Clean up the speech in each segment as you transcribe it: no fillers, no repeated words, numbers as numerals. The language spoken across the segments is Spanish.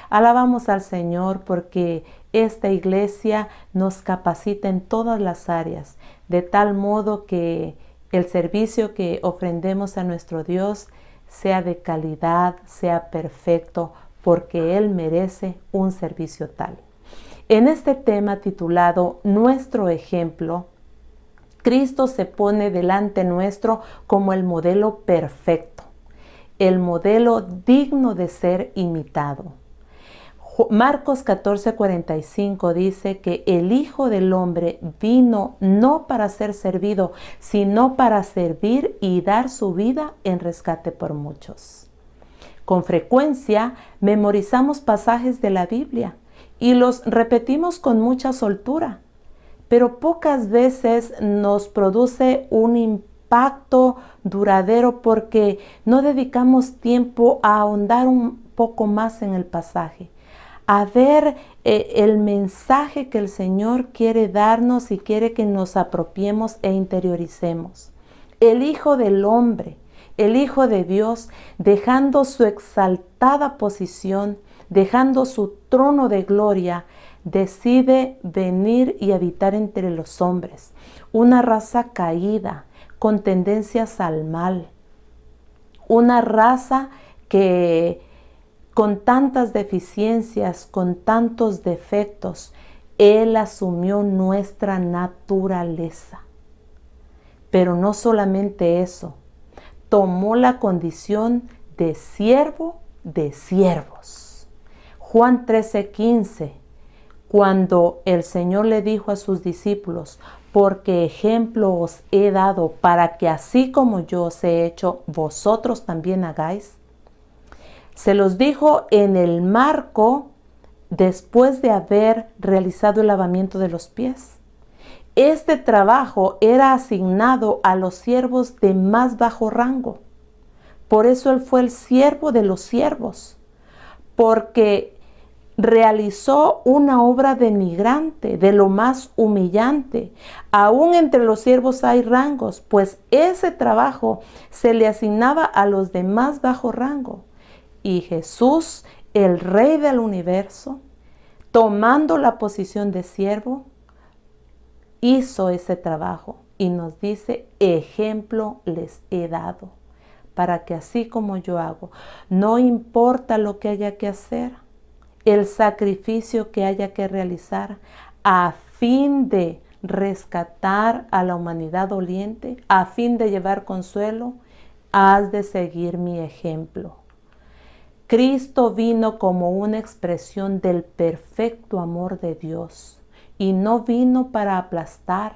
Alabamos al Señor porque esta iglesia nos capacita en todas las áreas, de tal modo que el servicio que ofrendemos a nuestro Dios sea de calidad, sea perfecto, porque Él merece un servicio tal. En este tema titulado Nuestro ejemplo, Cristo se pone delante nuestro como el modelo perfecto, el modelo digno de ser imitado. Marcos 14:45 dice que el Hijo del Hombre vino no para ser servido, sino para servir y dar su vida en rescate por muchos. Con frecuencia memorizamos pasajes de la Biblia y los repetimos con mucha soltura, pero pocas veces nos produce un impacto duradero porque no dedicamos tiempo a ahondar un poco más en el pasaje, a ver el mensaje que el Señor quiere darnos y quiere que nos apropiemos e interioricemos. El Hijo del Hombre, el Hijo de Dios, dejando su exaltada posición, dejando su trono de gloria, decide venir y habitar entre los hombres, una raza caída, con tendencias al mal, una raza que con tantas deficiencias, con tantos defectos, Él asumió nuestra naturaleza. Pero no solamente eso, tomó la condición de siervo de siervos. Juan 13:15, cuando el Señor le dijo a sus discípulos, porque ejemplo os he dado para que así como yo os he hecho, vosotros también hagáis. Se los dijo en el marco después de haber realizado el lavamiento de los pies. Este trabajo era asignado a los siervos de más bajo rango. Por eso Él fue el siervo de los siervos, porque realizó una obra denigrante, de lo más humillante. Aún entre los siervos hay rangos, pues ese trabajo se le asignaba a los de más bajo rango. Y Jesús, el Rey del universo, tomando la posición de siervo, hizo ese trabajo y nos dice, ejemplo les he dado, para que así como yo hago, no importa lo que haya que hacer, el sacrificio que haya que realizar, a fin de rescatar a la humanidad doliente, a fin de llevar consuelo, has de seguir mi ejemplo. Cristo vino como una expresión del perfecto amor de Dios y no vino para aplastar,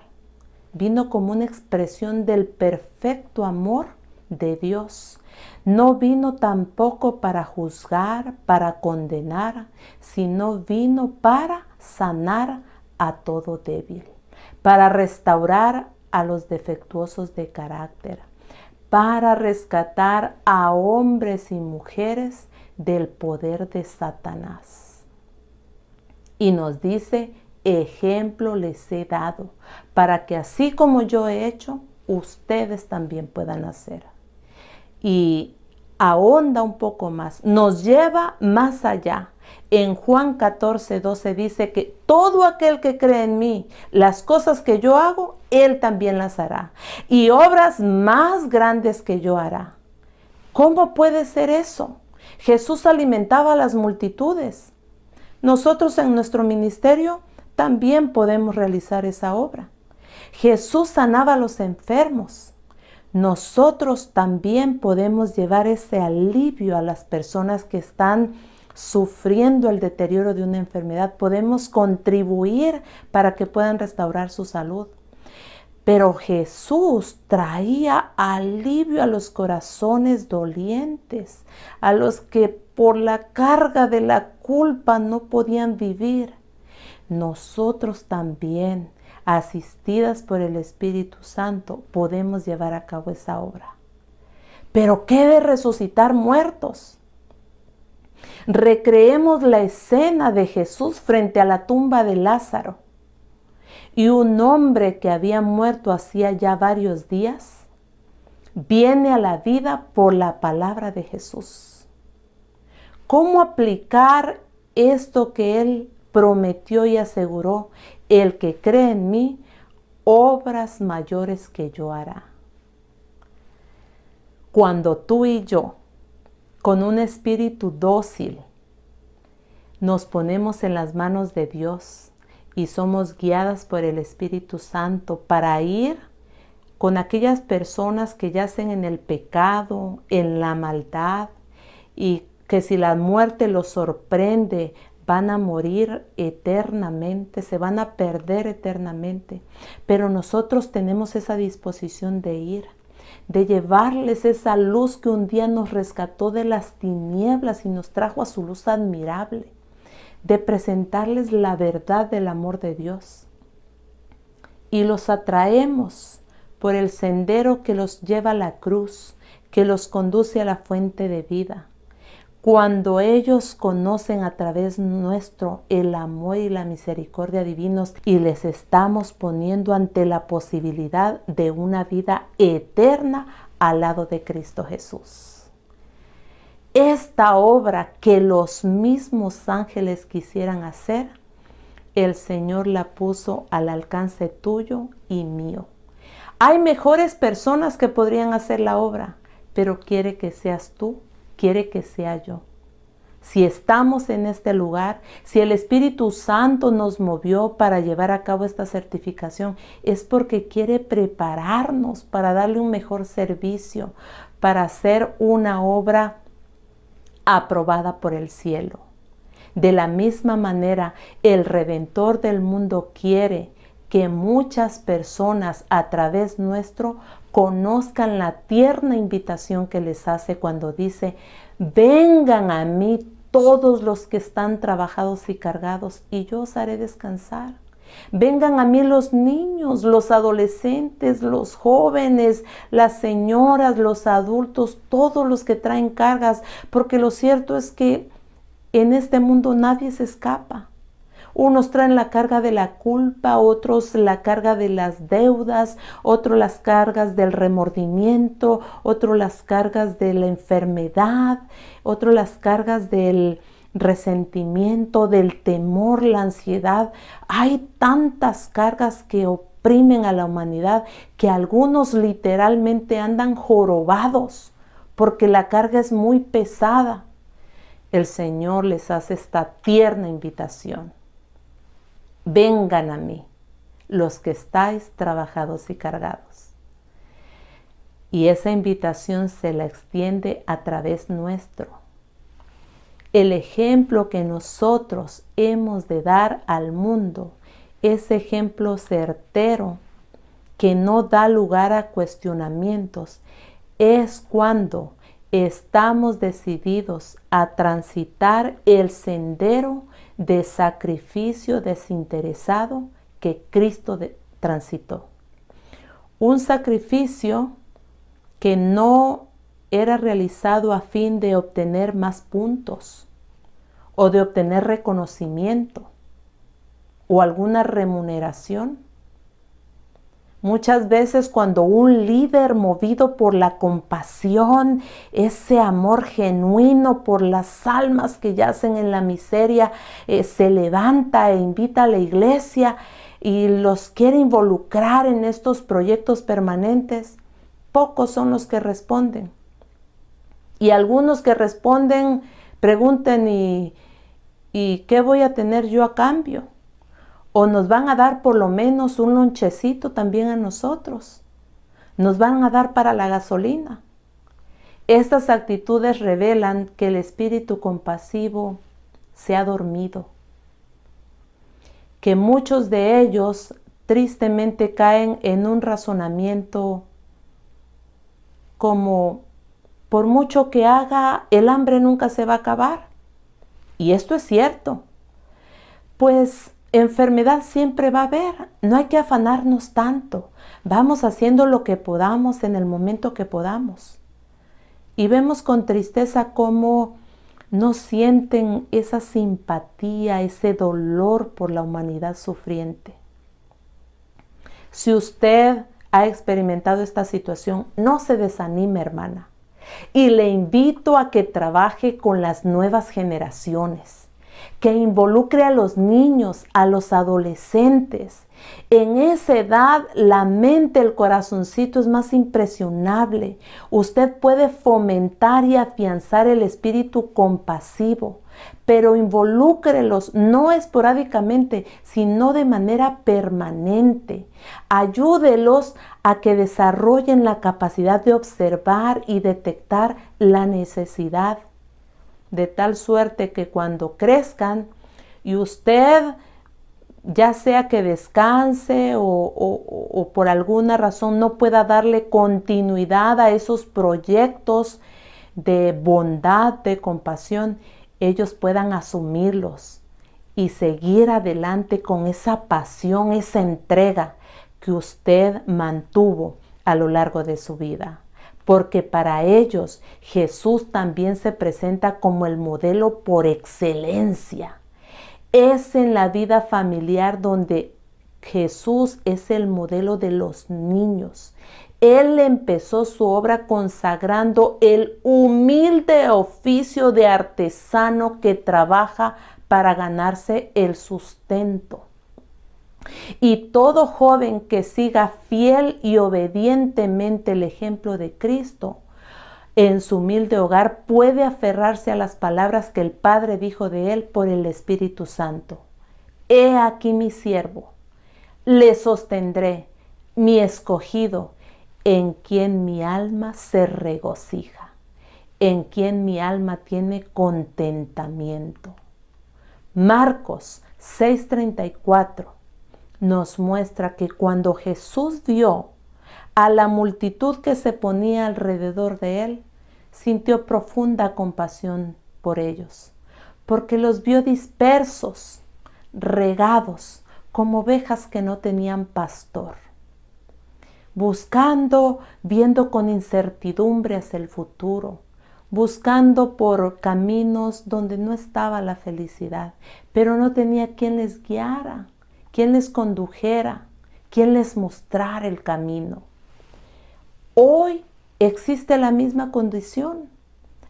vino como una expresión del perfecto amor de Dios. No vino tampoco para juzgar, para condenar, sino vino para sanar a todo débil, para restaurar a los defectuosos de carácter, para rescatar a hombres y mujeres del poder de Satanás. Y nos dice, ejemplo les he dado, para que así como yo he hecho, ustedes también puedan hacer. Y ahonda un poco más, nos lleva más allá. En Juan 14:12 dice que todo aquel que cree en mí, las cosas que yo hago, él también las hará. Y obras más grandes que yo hará. ¿Cómo puede ser eso? Jesús alimentaba a las multitudes. Nosotros en nuestro ministerio también podemos realizar esa obra. Jesús sanaba a los enfermos. Nosotros también podemos llevar ese alivio a las personas que están sufriendo el deterioro de una enfermedad. Podemos contribuir para que puedan restaurar su salud. Pero Jesús traía alivio a los corazones dolientes, a los que por la carga de la culpa no podían vivir. Nosotros también, asistidas por el Espíritu Santo, podemos llevar a cabo esa obra. Pero ¿qué de resucitar muertos? Recreemos la escena de Jesús frente a la tumba de Lázaro. Y un hombre que había muerto hacía ya varios días, viene a la vida por la palabra de Jesús. ¿Cómo aplicar esto que Él prometió y aseguró: el que cree en mí, obras mayores que yo hará. Cuando tú y yo, con un espíritu dócil, nos ponemos en las manos de Dios y somos guiadas por el Espíritu Santo para ir con aquellas personas que yacen en el pecado, en la maldad, y que si la muerte los sorprende, van a morir eternamente, se van a perder eternamente. Pero nosotros tenemos esa disposición de ir, de llevarles esa luz que un día nos rescató de las tinieblas y nos trajo a su luz admirable, de presentarles la verdad del amor de Dios. Y los atraemos por el sendero que los lleva a la cruz, que los conduce a la fuente de vida. Cuando ellos conocen a través nuestro el amor y la misericordia divinos, y les estamos poniendo ante la posibilidad de una vida eterna al lado de Cristo Jesús. Esta obra que los mismos ángeles quisieran hacer, el Señor la puso al alcance tuyo y mío. Hay mejores personas que podrían hacer la obra, pero quiere que seas tú, quiere que sea yo. Si estamos en este lugar, si el Espíritu Santo nos movió para llevar a cabo esta certificación, es porque quiere prepararnos para darle un mejor servicio, para hacer una obra aprobada por el cielo. De la misma manera, el Redentor del mundo quiere que muchas personas a través nuestro conozcan la tierna invitación que les hace cuando dice: vengan a mí todos los que están trabajados y cargados, y yo os haré descansar. Vengan a mí los niños, los adolescentes, los jóvenes, las señoras, los adultos, todos los que traen cargas, porque lo cierto es que en este mundo nadie se escapa. Unos traen la carga de la culpa, otros la carga de las deudas, otros las cargas del remordimiento, otros las cargas de la enfermedad, otros las cargas del resentimiento, del temor, la ansiedad. Hay tantas cargas que oprimen a la humanidad que algunos literalmente andan jorobados porque la carga es muy pesada. El Señor les hace esta tierna invitación: vengan a mí, los que estáis trabajados y cargados. Y esa invitación se la extiende a través nuestro. El ejemplo que nosotros hemos de dar al mundo, ese ejemplo certero que no da lugar a cuestionamientos, es cuando estamos decididos a transitar el sendero de sacrificio desinteresado que Cristo transitó. Un sacrificio que no era realizado a fin de obtener más puntos o de obtener reconocimiento o alguna remuneración. Muchas veces cuando un líder, movido por la compasión, ese amor genuino por las almas que yacen en la miseria, se levanta e invita a la iglesia y los quiere involucrar en estos proyectos permanentes, pocos son los que responden. Y algunos que responden preguntan: ¿y qué voy a tener yo a cambio? O nos van a dar por lo menos un lonchecito también a nosotros. Nos van a dar para la gasolina. Estas actitudes revelan que el espíritu compasivo se ha dormido. Que muchos de ellos tristemente caen en un razonamiento como: por mucho que haga, el hambre nunca se va a acabar. Y esto es cierto. Pues enfermedad siempre va a haber, no hay que afanarnos tanto. Vamos haciendo lo que podamos en el momento que podamos. Y vemos con tristeza cómo no sienten esa simpatía, ese dolor por la humanidad sufriente. Si usted ha experimentado esta situación, no se desanime, hermana. Y le invito a que trabaje con las nuevas generaciones. que involucre a los niños, a los adolescentes. En esa edad, la mente, el corazoncito es más impresionable. Usted puede fomentar y afianzar el espíritu compasivo, pero involúcrelos no esporádicamente, sino de manera permanente. Ayúdelos a que desarrollen la capacidad de observar y detectar la necesidad, de tal suerte que cuando crezcan y usted, ya sea que descanse o por alguna razón no pueda darle continuidad a esos proyectos de bondad, de compasión, ellos puedan asumirlos y seguir adelante con esa pasión, esa entrega que usted mantuvo a lo largo de su vida. Porque para ellos Jesús también se presenta como el modelo por excelencia. Es en la vida familiar donde Jesús es el modelo de los niños. Él empezó su obra consagrando el humilde oficio de artesano que trabaja para ganarse el sustento. Y todo joven que siga fiel y obedientemente el ejemplo de Cristo en su humilde hogar puede aferrarse a las palabras que el Padre dijo de él por el Espíritu Santo. He aquí mi siervo, le sostendré, mi escogido, en quien mi alma se regocija, en quien mi alma tiene contentamiento. Marcos 6:34 nos muestra que cuando Jesús vio a la multitud que se ponía alrededor de él, sintió profunda compasión por ellos, porque los vio dispersos, regados, como ovejas que no tenían pastor, buscando, viendo con incertidumbre hacia el futuro, buscando por caminos donde no estaba la felicidad, pero no tenía quien les guiara, quien les condujera, quien les mostrara el camino. Hoy existe la misma condición,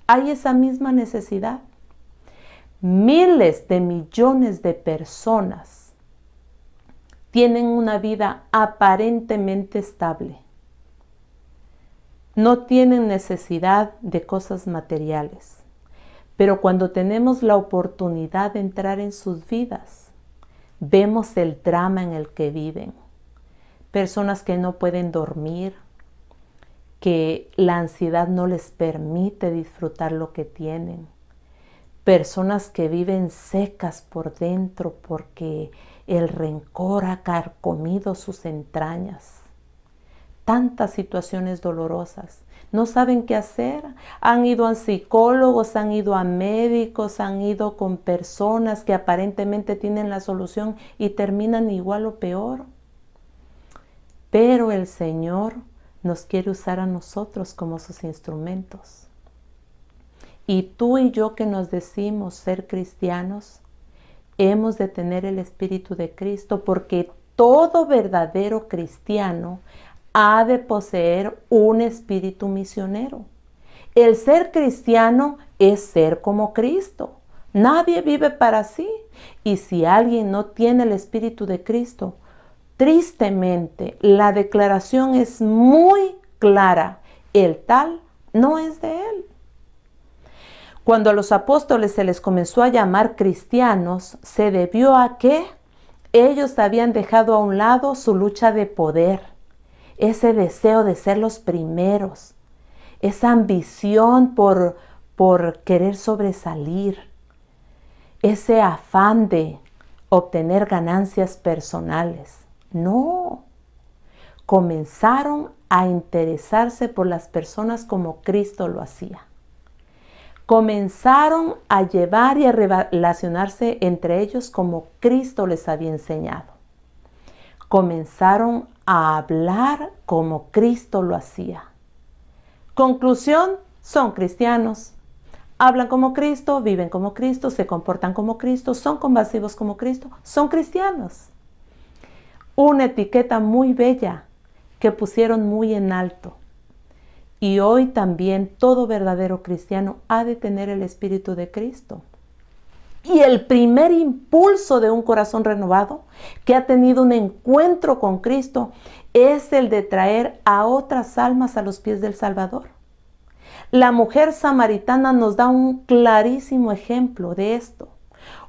hay esa misma necesidad. Miles de millones de personas tienen una vida aparentemente estable. No tienen necesidad de cosas materiales, pero cuando tenemos la oportunidad de entrar en sus vidas, vemos el drama en el que viven. Personas que no pueden dormir, que la ansiedad no les permite disfrutar lo que tienen. Personas que viven secas por dentro porque el rencor ha carcomido sus entrañas. Tantas situaciones dolorosas. No saben qué hacer. Han ido a psicólogos, han ido a médicos, han ido con personas que aparentemente tienen la solución y terminan igual o peor. Pero el Señor nos quiere usar a nosotros como sus instrumentos. Y tú y yo que nos decimos ser cristianos, hemos de tener el Espíritu de Cristo, porque todo verdadero cristiano ha de poseer un espíritu misionero. El ser cristiano es ser como Cristo. Nadie vive para sí. Y si alguien no tiene el Espíritu de Cristo, tristemente la declaración es muy clara. El tal no es de él. Cuando a los apóstoles se les comenzó a llamar cristianos, se debió a que ellos habían dejado a un lado su lucha de poder, ese deseo de ser los primeros, esa ambición por querer sobresalir, ese afán de obtener ganancias personales. No, comenzaron a interesarse por las personas como Cristo lo hacía. Comenzaron a llevar y a relacionarse entre ellos como Cristo les había enseñado. Comenzaron a hablar como Cristo lo hacía. Conclusión, son cristianos. Hablan como Cristo, viven como Cristo, se comportan como Cristo, son compasivos como Cristo, son cristianos. Una etiqueta muy bella que pusieron muy en alto. Y hoy también todo verdadero cristiano ha de tener el Espíritu de Cristo. Y el primer impulso de un corazón renovado que ha tenido un encuentro con Cristo es el de traer a otras almas a los pies del Salvador. La mujer samaritana nos da un clarísimo ejemplo de esto.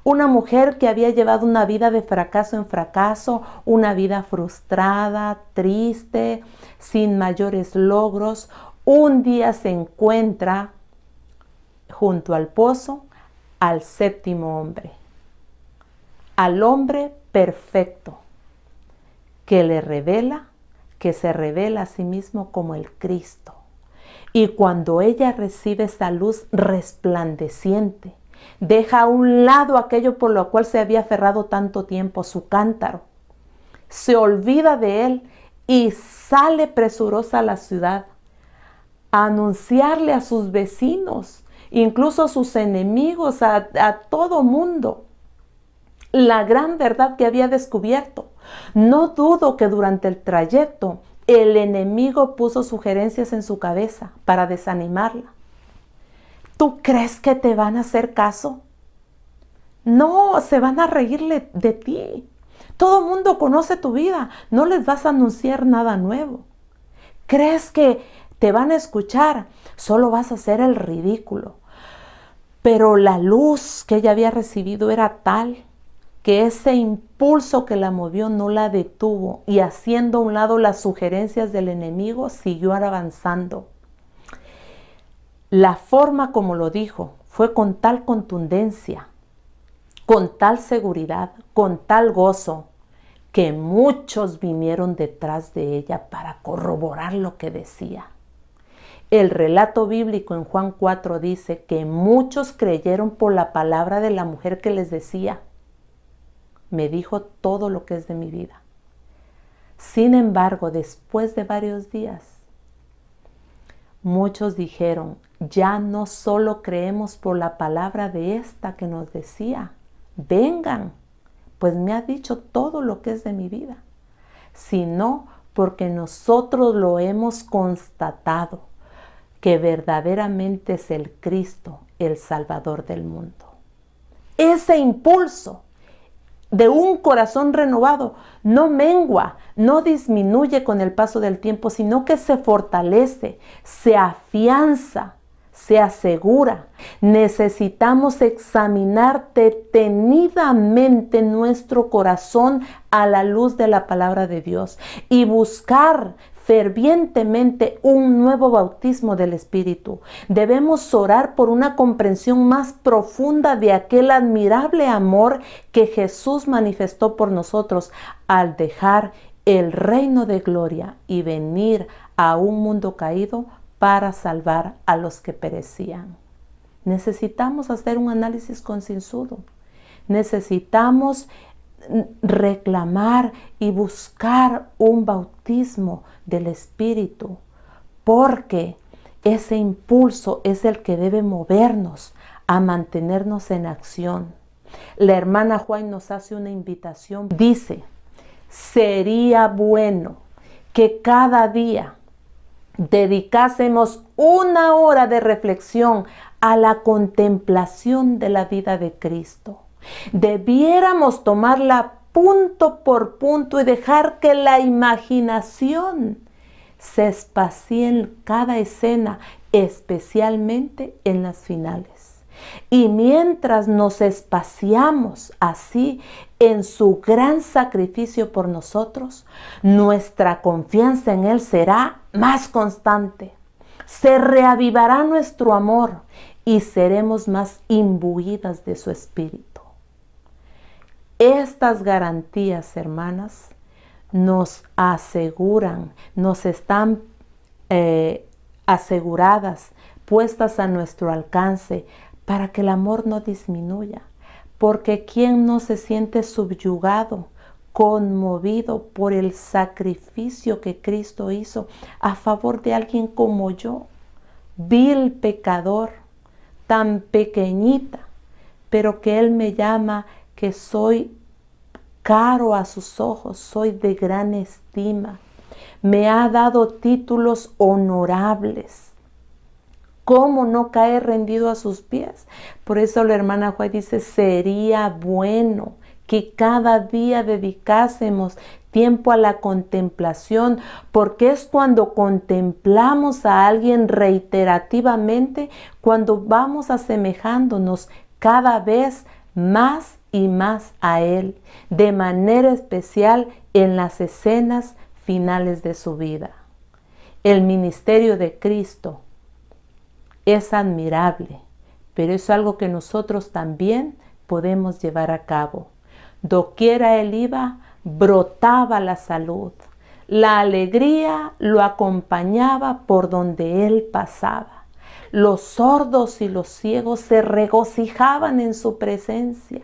Una mujer que había llevado una vida de fracaso en fracaso, una vida frustrada, triste, sin mayores logros, un día se encuentra junto al pozo al séptimo hombre, al hombre perfecto, que se revela a sí mismo como el Cristo. Y cuando ella recibe esa luz resplandeciente, deja a un lado aquello por lo cual se había aferrado tanto tiempo, su cántaro, se olvida de él y sale presurosa a la ciudad a anunciarle a sus vecinos, incluso a sus enemigos, a todo mundo, la gran verdad que había descubierto. No dudo que durante el trayecto el enemigo puso sugerencias en su cabeza para desanimarla. ¿Tú crees que te van a hacer caso? No, se van a reírle de ti. Todo el mundo conoce tu vida, no les vas a anunciar nada nuevo. ¿Crees que te van a escuchar? Solo vas a hacer el ridículo. Pero la luz que ella había recibido era tal que ese impulso que la movió no la detuvo y haciendo a un lado las sugerencias del enemigo, siguió avanzando. La forma como lo dijo fue con tal contundencia, con tal seguridad, con tal gozo, que muchos vinieron detrás de ella para corroborar lo que decía. El relato bíblico en Juan 4 dice que muchos creyeron por la palabra de la mujer que les decía: me dijo todo lo que es de mi vida. Sin embargo, después de varios días, muchos dijeron: ya no solo creemos por la palabra de esta que nos decía, vengan, pues me ha dicho todo lo que es de mi vida, sino porque nosotros lo hemos constatado, que verdaderamente es el Cristo, el Salvador del mundo. Ese impulso de un corazón renovado no mengua, no disminuye con el paso del tiempo, sino que se fortalece, se afianza, se asegura. Necesitamos examinar detenidamente nuestro corazón a la luz de la palabra de Dios y buscar fervientemente un nuevo bautismo del Espíritu. Debemos orar por una comprensión más profunda de aquel admirable amor que Jesús manifestó por nosotros al dejar el reino de gloria y venir a un mundo caído para salvar a los que perecían. Necesitamos hacer un análisis concienzudo. Necesitamos reclamar y buscar un bautismo del Espíritu, porque ese impulso es el que debe movernos a mantenernos en acción. La hermana Juan nos hace una invitación. Dice: sería bueno que cada día dedicásemos una hora de reflexión a la contemplación de la vida de Cristo. Debiéramos tomarla punto por punto y dejar que la imaginación se espacie en cada escena, especialmente en las finales. Y mientras nos espaciamos así en su gran sacrificio por nosotros, nuestra confianza en Él será más constante. Se reavivará nuestro amor y seremos más imbuidas de su Espíritu. Estas garantías, hermanas, nos aseguran, nos están aseguradas, puestas a nuestro alcance, para que el amor no disminuya. Porque ¿quién no se siente subyugado, conmovido por el sacrificio que Cristo hizo a favor de alguien como yo, vil pecador, tan pequeñita, pero que Él me llama que soy caro a sus ojos, soy de gran estima, me ha dado títulos honorables? ¿Cómo no caer rendido a sus pies? Por eso la hermana White dice, sería bueno que cada día dedicásemos tiempo a la contemplación, porque es cuando contemplamos a alguien reiterativamente, cuando vamos asemejándonos cada vez más y más a Él, de manera especial en las escenas finales de su vida. El ministerio de Cristo es admirable, pero es algo que nosotros también podemos llevar a cabo. Doquiera Él iba, brotaba la salud. La alegría lo acompañaba por donde Él pasaba. Los sordos y los ciegos se regocijaban en su presencia.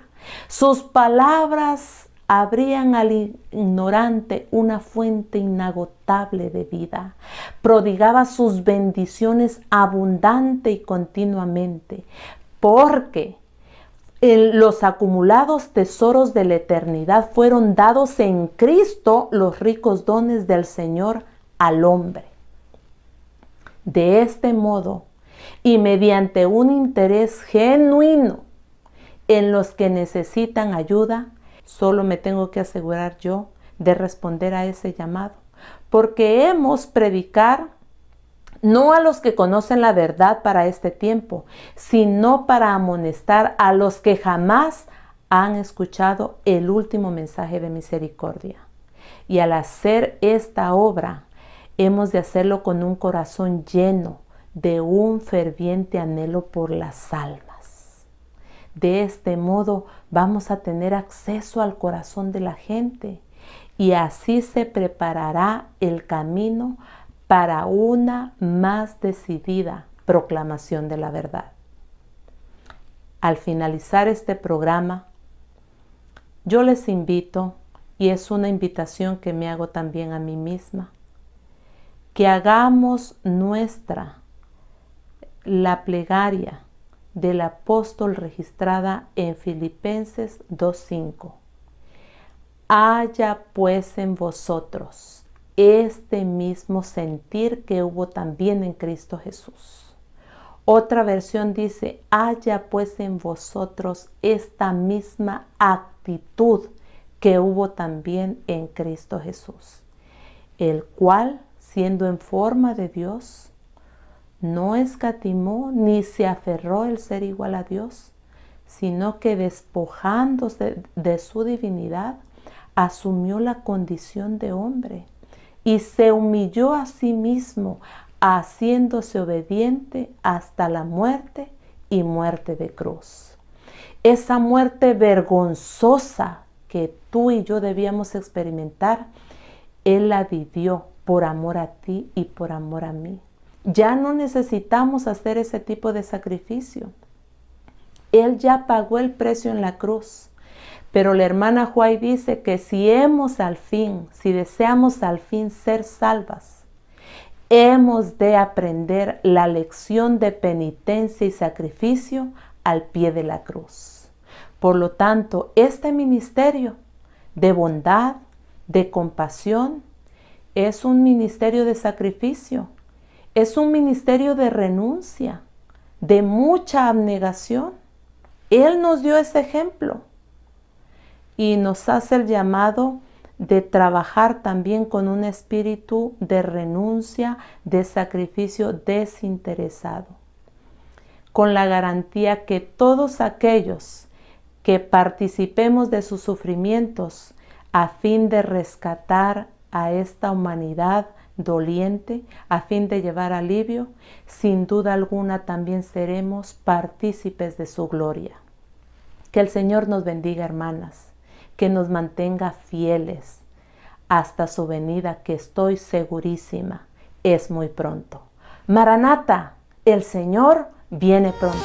Sus palabras abrían al ignorante una fuente inagotable de vida. Prodigaba sus bendiciones abundante y continuamente, porque los acumulados tesoros de la eternidad fueron dados en Cristo, los ricos dones del Señor al hombre. De este modo, y mediante un interés genuino en los que necesitan ayuda, solo me tengo que asegurar yo de responder a ese llamado, porque hemos predicar no a los que conocen la verdad para este tiempo, sino para amonestar a los que jamás han escuchado el último mensaje de misericordia. Y al hacer esta obra, hemos de hacerlo con un corazón lleno de un ferviente anhelo por las almas. De este modo vamos a tener acceso al corazón de la gente y así se preparará el camino para una más decidida proclamación de la verdad. Al finalizar este programa, yo les invito, y es una invitación que me hago también a mí misma, que hagamos nuestra la plegaria del apóstol registrada en Filipenses 2:5. Haya pues en vosotros este mismo sentir que hubo también en Cristo Jesús. Otra versión dice, haya pues en vosotros esta misma actitud que hubo también en Cristo Jesús, el cual, siendo en forma de Dios, no escatimó ni se aferró el ser igual a Dios, sino que despojándose de su divinidad, asumió la condición de hombre y se humilló a sí mismo, haciéndose obediente hasta la muerte y muerte de cruz. Esa muerte vergonzosa que tú y yo debíamos experimentar, Él la vivió por amor a ti y por amor a mí. Ya no necesitamos hacer ese tipo de sacrificio. Él ya pagó el precio en la cruz. Pero la hermana White dice que si deseamos al fin ser salvas, hemos de aprender la lección de penitencia y sacrificio al pie de la cruz. Por lo tanto, este ministerio de bondad, de compasión, es un ministerio de sacrificio, es un ministerio de renuncia, de mucha abnegación. Él nos dio ese ejemplo y nos hace el llamado de trabajar también con un espíritu de renuncia, de sacrificio desinteresado, con la garantía que todos aquellos que participemos de sus sufrimientos a fin de rescatar a esta humanidad doliente, a fin de llevar alivio, sin duda alguna también seremos partícipes de su gloria. Que el Señor nos bendiga, hermanas, que nos mantenga fieles hasta su venida, que estoy segurísima, es muy pronto. Maranata, el Señor viene pronto.